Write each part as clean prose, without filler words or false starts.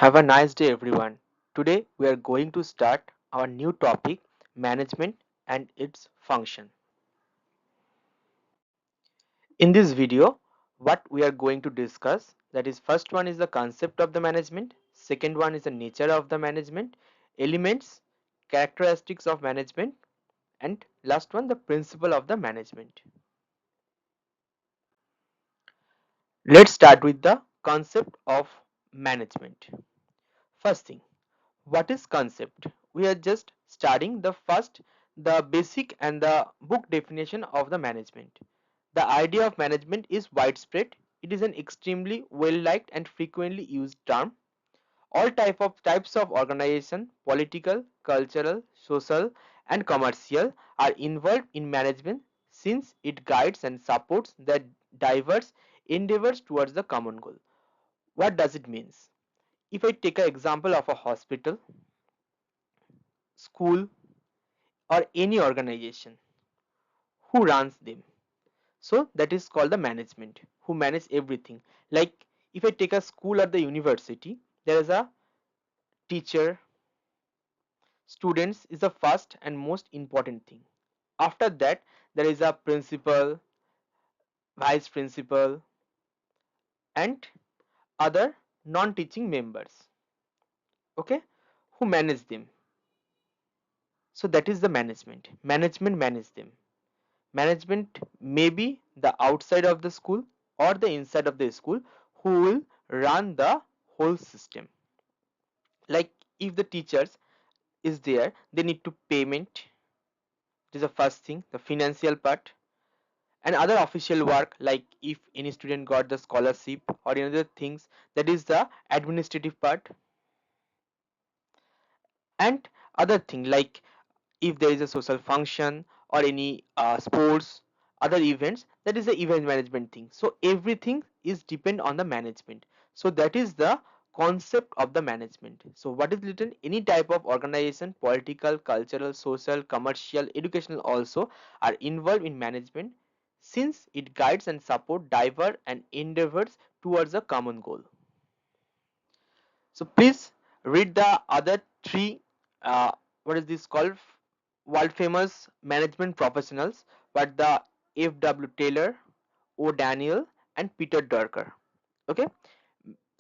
Have a nice day, everyone. Today we are going to start our new topic, management and its function. In this video, what we are going to discuss, that is, first one is the concept of the management, second one is the nature of the management, elements, characteristics of management, and last one, the principle of the management. Let's start with the concept of management. First thing, what is concept? We are just studying the basic and the book definition of the management. The idea of management is widespread. It is an extremely well liked and frequently used term. All types of organization, political, cultural, social, and commercial, are involved in management since it guides and supports the diverse endeavors towards the common goal. What does it mean? If I take an example of a hospital, school, or any organization, who runs them? So that is called the management, who manage everything. Like if I take a school or the university, there is a teacher, students is the first and most important thing. After that, there is a principal, vice principal, and other non-teaching members, okay, who manage them. So that is the management manage them. Management may be the outside of the school or the inside of the school, who will run the whole system. Like if the teachers is there, they need to payment. This is the first thing, the financial part, and other official work, like if any student got the scholarship or any other things, that is the administrative part. And other thing, like if there is a social function or any sports, other events, that is the event management thing. So everything is depend on the management. So that is the concept of the management. So what is written, any type of organization, political, cultural, social, commercial, educational also, are involved in management since it guides and support diverse and endeavors towards a common goal. So please read the other three, what is this called, world famous management professionals, but the F.W. Taylor, O. Daniel, and Peter Drucker. Okay,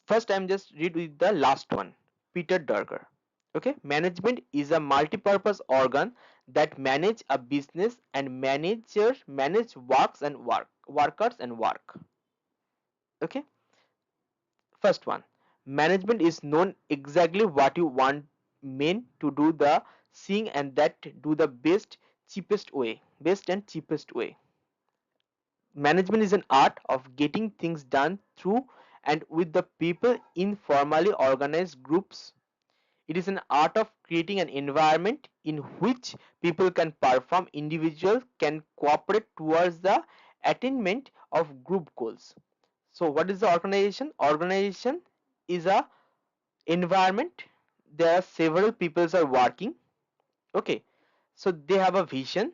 first I'm just read with the last one, Peter Drucker. Okay, management is a multi-purpose organ that manage a business and manage workers and work. Okay, first one, management is known exactly what you want men to do the seeing and that do the best and cheapest way. Management is an art of getting things done through and with the people in formally organized groups. It is an art of creating an environment in which people can perform, individuals can cooperate towards the attainment of group goals. So what is the organization? Organization is a environment. There are several peoples are working. Okay, so they have a vision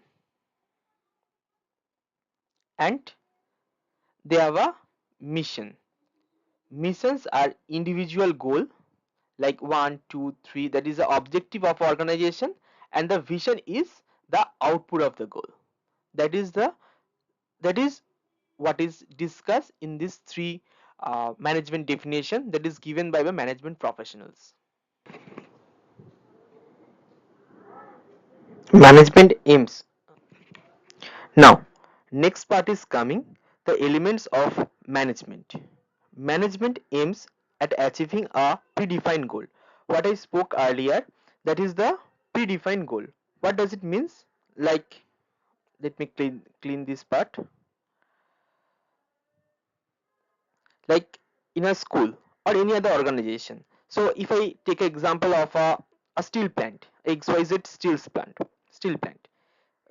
and they have a mission. Missions are individual goal, like 1 2 3, that is the objective of organization, and the vision is the output of the goal. That is the that is what is discussed in these three management definition that is given by the management professionals. Management aims. Now, next part is coming, the elements of management. Management aims at achieving a predefined goal. What I spoke earlier, that is the predefined goal. What does it means? Like, let me clean this part. Like in a school or any other organization. So if I take an example of a steel plant, XYZ steel plant.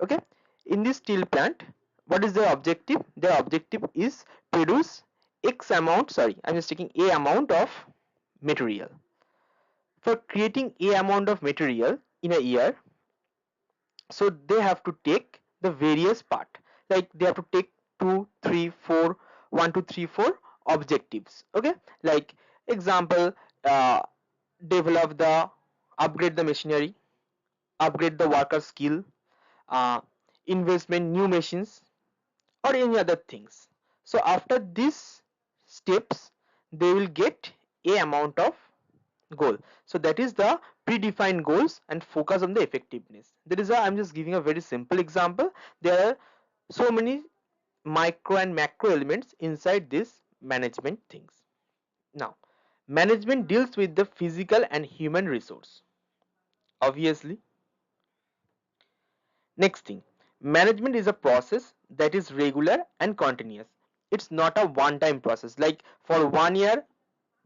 Okay, in this steel plant, what is the objective? The objective is produce x amount, sorry, I'm just taking a amount of material. For creating a amount of material in a year, so they have to take the various part, like they have to take 2 3 4 1 2 3 4 objectives. Okay, like example, develop the upgrade the machinery, upgrade the worker skill, uh, investment new machines or any other things. So after these steps they will get a amount of goal. So that is the predefined goals and focus on the effectiveness. That is why I'm just giving a very simple example. There are so many micro and macro elements inside this management things. Now management deals with the physical and human resource, obviously. Next thing, management is a process that is regular and continuous. It's not a one time process like for 1 year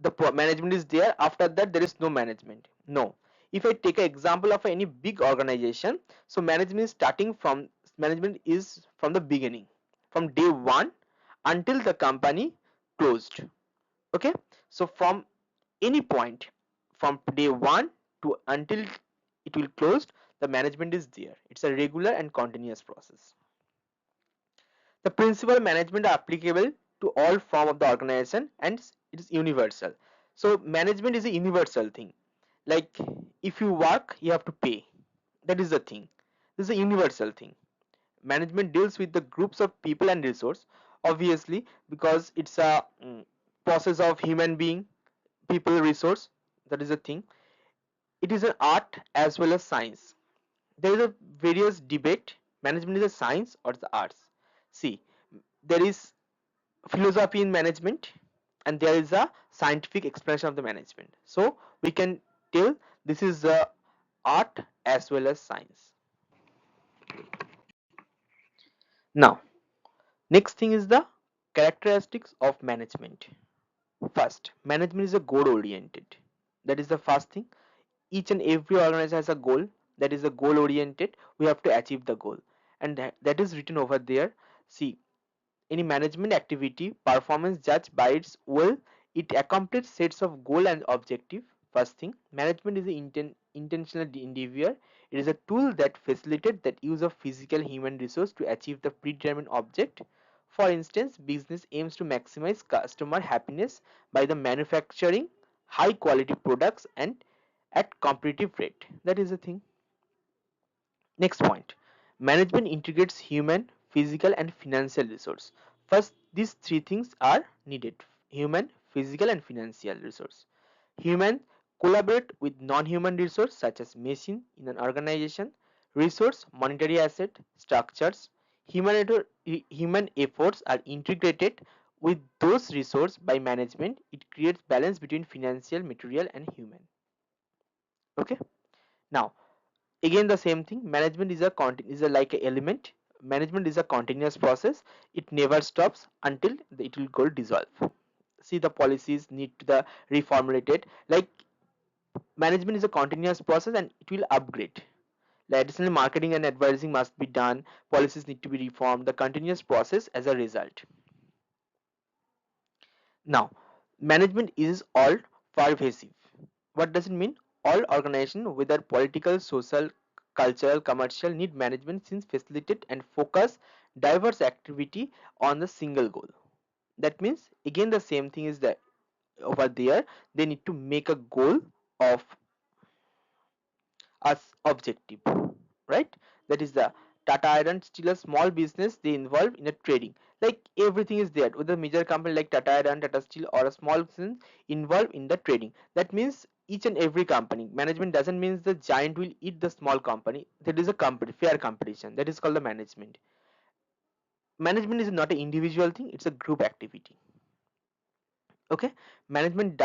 the management is there, after that there is no management. No. If I take an example of any big organization, so management is from the beginning, from day one until the company closed. Okay, so from any point from day one to until it will closed, the management is there. It's a regular and continuous process. The principal management are applicable to all form of the organization and it is universal. So management is a universal thing. Like if you work, you have to pay. That is the thing. This is a universal thing. Management deals with the groups of people and resource, obviously, because it's a process of human being, people, resource. That is a thing. It is an art as well as science. There is a various debate. Management is a science or the arts. See, there is philosophy in management and there is a scientific explanation of the management, so we can tell this is the art as well as science. Now next thing is the characteristics of management. First, management is a goal oriented. That is the first thing. Each and every organization has a goal. That is a goal oriented. We have to achieve the goal, and that is written over there. See, any management activity performance judged by its will, it accomplishes sets of goal and objective. First thing, management is an intentional endeavor. It is a tool that facilitates that use of physical human resource to achieve the predetermined object. For instance, business aims to maximize customer happiness by the manufacturing high quality products and at competitive rate. That is the thing. Next point, management integrates human, physical, and financial resource. First, these three things are needed: human, physical, and financial resource. Human collaborate with non-human resource such as machine in an organization, resource, monetary asset, structures. Human efforts are integrated with those resources by management. It creates balance between financial, material, and human. Okay. Now, again the same thing, management is a like a element. Management is a continuous process. It never stops until it will go dissolve. See, the policies need to the reformulated, like management is a continuous process and it will upgrade. Like additional marketing and advertising must be done, policies need to be reformed, the continuous process as a result. Now management is all pervasive. What does it mean? All organizations, whether political, social, cultural, commercial, need management since facilitate and focus diverse activity on the single goal. That means again the same thing is that over there they need to make a goal of as objective, right? That is the Tata Iron still a small business, they involve in a trading. Like everything is there with a major company like Tata Iron, Tata Steel or a small business involved in the trading. That means each and every company, management doesn't mean the giant will eat the small company. That is a company, fair competition. That is called the management. Management is not an individual thing, it's a group activity. Okay, management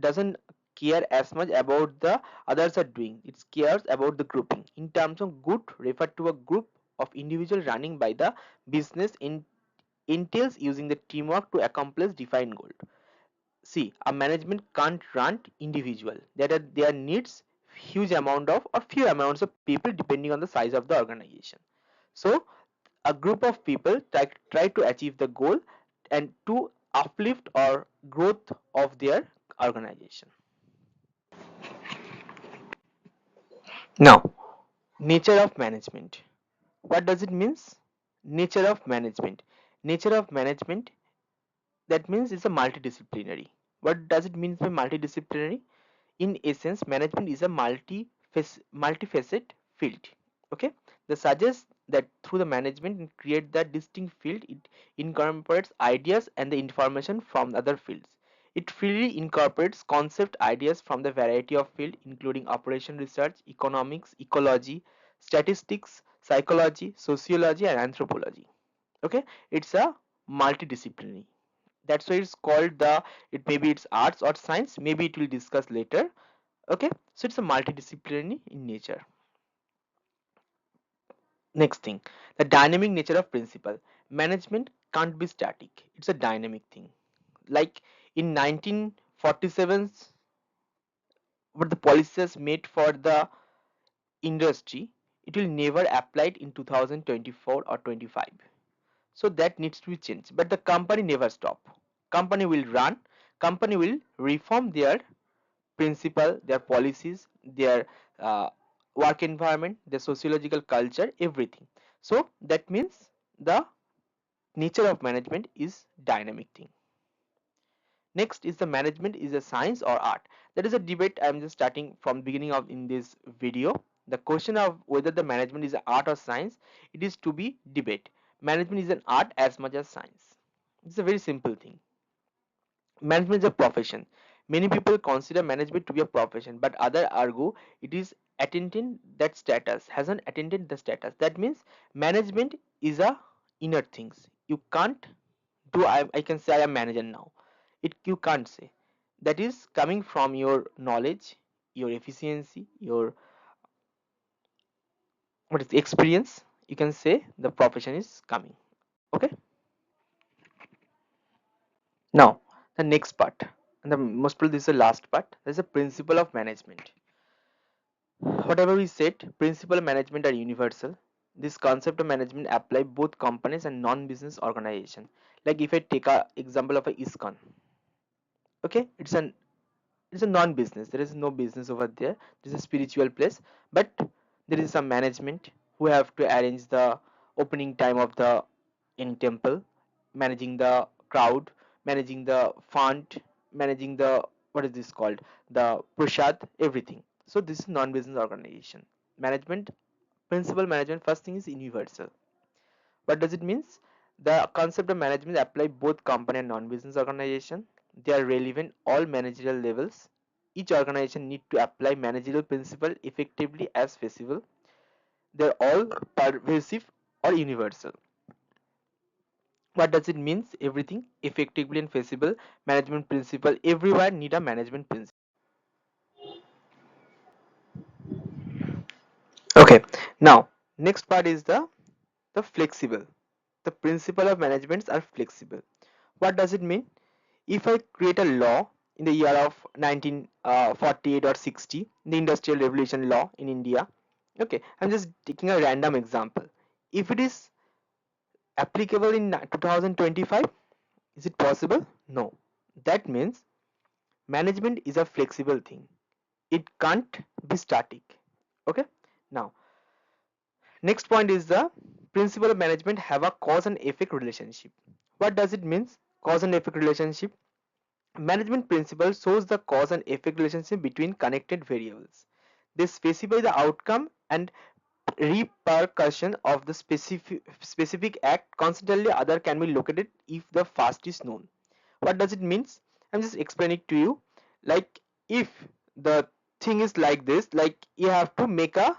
doesn't care as much about the others are doing, it cares about the grouping. In terms of good, refer to a group of individual running by the business in entails using the teamwork to accomplish defined goal. See, a management can't run individual, there needs huge amount of or few amounts of people depending on the size of the organization. So a group of people try to achieve the goal and to uplift or growth of their organization. Now, nature of management. What does it means? Nature of management. Nature of management, that means it's a multidisciplinary. What does it mean by multidisciplinary? In essence, management is a multifaceted field. Okay, they suggest that through the management and create that distinct field, it incorporates ideas and the information from other fields. It freely incorporates concept ideas from the variety of field, including operation research, economics, ecology, statistics, psychology, sociology, and anthropology. Okay, it's a multidisciplinary. That's why it's called the, it maybe it's arts or science, maybe it will discuss later. Okay, so it's a multidisciplinary in nature. Next thing, the dynamic nature of principle. Management can't be static, it's a dynamic thing. Like in 1947, what the policies made for the industry, it will never applied in 2024 or 25. So that needs to be changed, but the company never stop. Company will run, company will reform their principle, their policies, their uh, work environment, their sociological culture, everything. So that means the nature of management is dynamic thing. Next is the management is a science or art. That is a debate I am just starting from beginning of in this video. The question of whether the management is an art or science, it is to be debate. Management is an art as much as science. It's a very simple thing. Management is a profession. Many people consider management to be a profession, but others argue it is attaining that status, hasn't attained the status. That means management is a inner things. You can't do I can say I am manager now. It you can't say. That is coming from your knowledge, your efficiency, your what is the experience. You can say the profession is coming. Okay. Now the next part, and the most probably this is the last part. There's a principle of management. Whatever we said, principle management are universal. This concept of management apply both companies and non-business organization. Like if I take a example of a ISKCON, okay, it's a non-business. There is no business over there. This is a spiritual place, but there is some management who have to arrange the opening time of the in temple, managing the crowd, managing the font, managing the what is this called, the prasad, everything. So this is non-business organization. Management principle management first thing is universal. What does it means? The concept of management apply both company and non-business organization. They are relevant all managerial levels. Each organization need to apply managerial principle effectively as feasible. They're all pervasive or universal. What does it mean? Everything effectively and feasible. Management principle. Everyone need a management principle. Okay. Now, next part is the flexible. The principle of management are flexible. What does it mean? If I create a law in the year of 1948 or 60, the Industrial Revolution law in India, okay, I'm just taking a random example. If it is applicable in 2025, is it possible? No. That means management is a flexible thing. It can't be static. Okay. Now, next point is the principle of management have a cause and effect relationship. What does it mean? Cause and effect relationship. Management principle shows the cause and effect relationship between connected variables. They specify the outcome and repercussion of the specific act. Constantly other can be located if the first is known. What does it means? I'm just explaining to you. Like if the thing is like this, like you have to make a,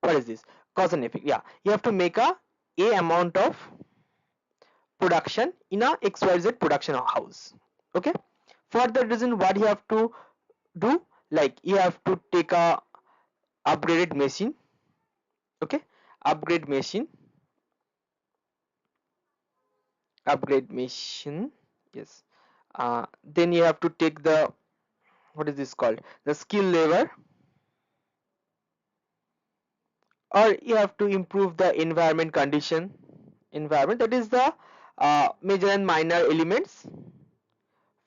what is this, cause and effect, yeah, you have to make a amount of production in a xyz production house. Okay, for that reason what you have to do, like you have to take a upgraded machine. Okay, upgrade machine, upgrade machine, yes. Then you have to take the, what is this called, the skill labor, or you have to improve the environment condition. Environment, that is the major and minor elements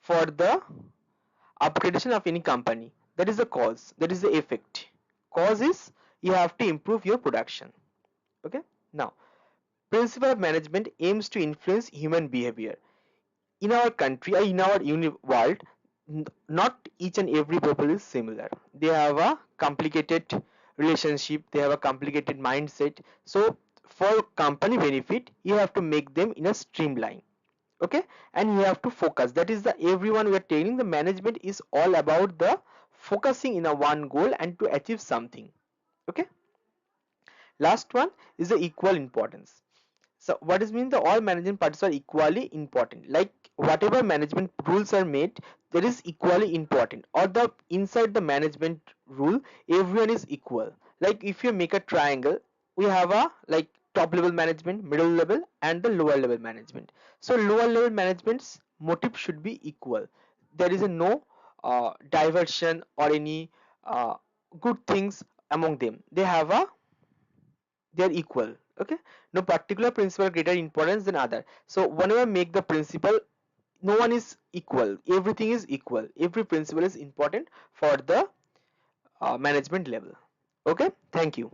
for the upgradation of any company. That is the cause, that is the effect. Cause is you have to improve your production. Okay. Now, principle of management aims to influence human behavior in our country or in our world. not each and every people is similar. They have a complicated relationship, they have a complicated mindset. So for company benefit, you have to make them in a streamline. Okay, and you have to focus. That is the everyone we are telling, the management is all about the focusing in a one goal and to achieve something. Okay, last one is the equal importance. So what is mean, the all management parts are equally important, like whatever management rules are made, that is equally important, or the inside the management rule everyone is equal. Like if you make a triangle, we have a like top level management, middle level and the lower level management. So lower level management's motive should be equal. There is a no diversion or any uh, good things among them. They have a, they are equal. Okay, no particular principle greater importance than other. So whenever make the principle, no one is equal, everything is equal, every principle is important for the management level. Okay, thank you.